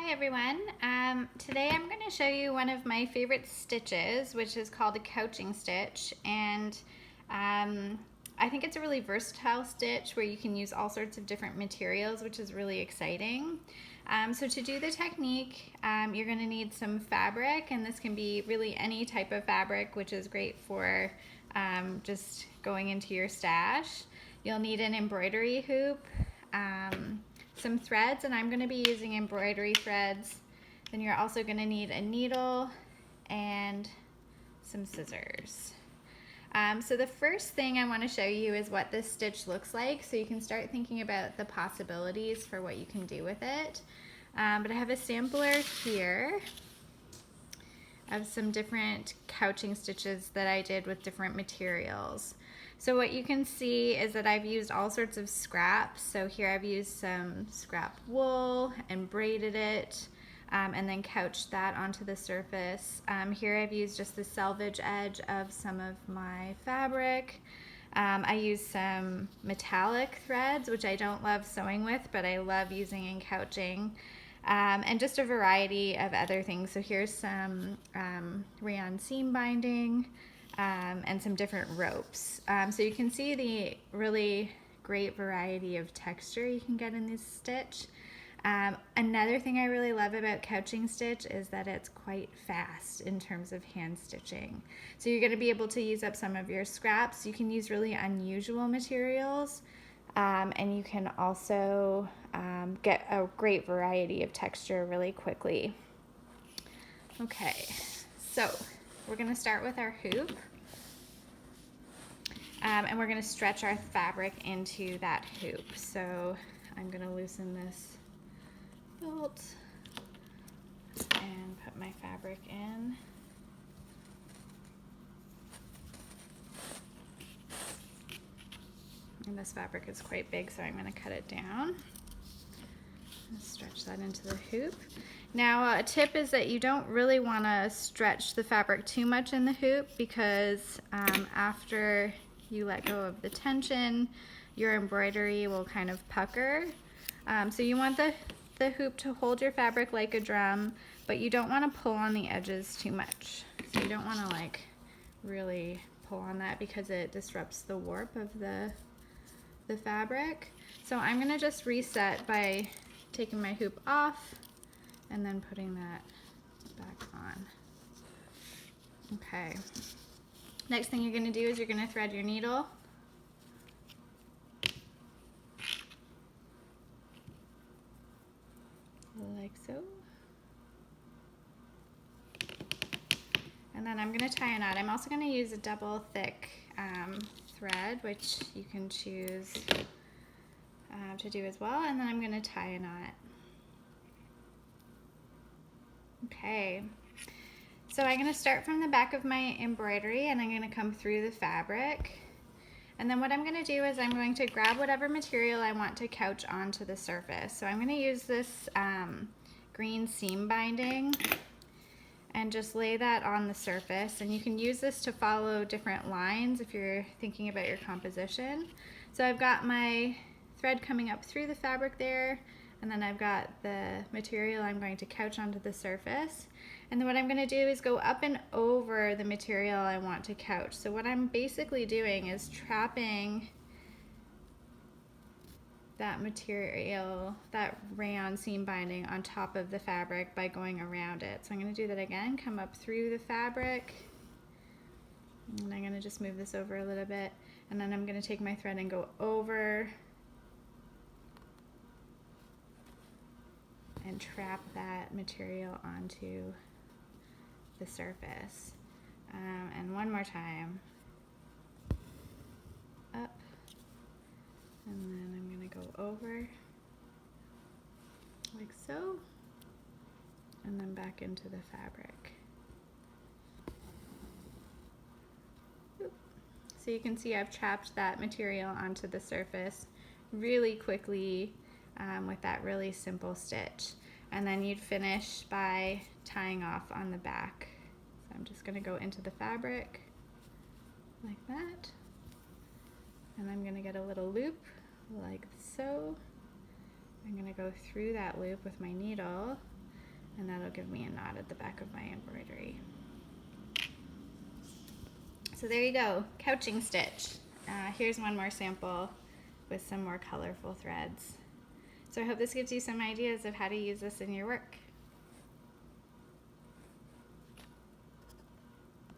Hi everyone. Today I'm going to show you one of my favorite stitches, which is called a couching stitch, and I think it's a really versatile stitch where you can use all sorts of different materials, which is really exciting. So to do the technique, you're going to need some fabric, and this can be really any type of fabric, which is great for just going into your stash. You'll need an embroidery hoop, some threads, and I'm going to be using embroidery threads. Then you're also going to need a needle and some scissors. So the first thing I want to show you is what this stitch looks like, so you can start thinking about the possibilities for what you can do with it. But I have a sampler here of some different couching stitches that I did with different materials. So what you can see is that I've used all sorts of scraps. So here I've used some scrap wool and braided it, and then couched that onto the surface. Here I've used just the selvage edge of some of my fabric. I used some metallic threads, which I don't love sewing with, but I love using in couching. And just a variety of other things. So here's some rayon seam binding and some different ropes. So you can see the really great variety of texture you can get in this stitch. Another thing I really love about couching stitch is that it's quite fast in terms of hand stitching. So you're going to be able to use up some of your scraps. You can use really unusual materials. And you can also get a great variety of texture really quickly. Okay, so we're going to start with our hoop, and we're going to stretch our fabric into that hoop. So I'm going to loosen this bolt and put my fabric in. And this fabric is quite big, so I'm going to cut it down and stretch that into the hoop. Now, a tip is that you don't really want to stretch the fabric too much in the hoop, because after you let go of the tension, your embroidery will kind of pucker. So you want the hoop to hold your fabric like a drum, but you don't want to pull on the edges too much. So you don't want to like really pull on that, because it disrupts the warp of the fabric. So I'm going to just reset by taking my hoop off and then putting that back on. Okay. Next thing you're going to do is you're going to thread your needle. Like so. And then I'm going to tie a knot. I'm also going to use a double thick thread, which you can choose to do as well, and then I'm going to tie a knot. Okay, so I'm going to start from the back of my embroidery, and I'm going to come through the fabric, and then what I'm going to do is I'm going to grab whatever material I want to couch onto the surface. So I'm going to use this green seam binding and just lay that on the surface, and you can use this to follow different lines if you're thinking about your composition. So I've got my thread coming up through the fabric there, and then I've got the material I'm going to couch onto the surface, and then what I'm going to do is go up and over the material I want to couch. So what I'm basically doing is trapping that material, that rayon seam binding, on top of the fabric by going around it. So I'm going to do that again, come up through the fabric, and I'm going to just move this over a little bit, and then I'm going to take my thread and go over and trap that material onto the surface. And one more time, up, and then I'm going to go over like so, and then back into the fabric. So you can see I've trapped that material onto the surface really quickly with that really simple stitch. And then you'd finish by tying off on the back. So I'm just going to go into the fabric like that, and I'm going to get a little loop like so. I'm going to go through that loop with my needle, and that'll give me a knot at the back of my embroidery. So there you go, couching stitch. Here's one more sample with some more colorful threads. So I hope this gives you some ideas of how to use this in your work.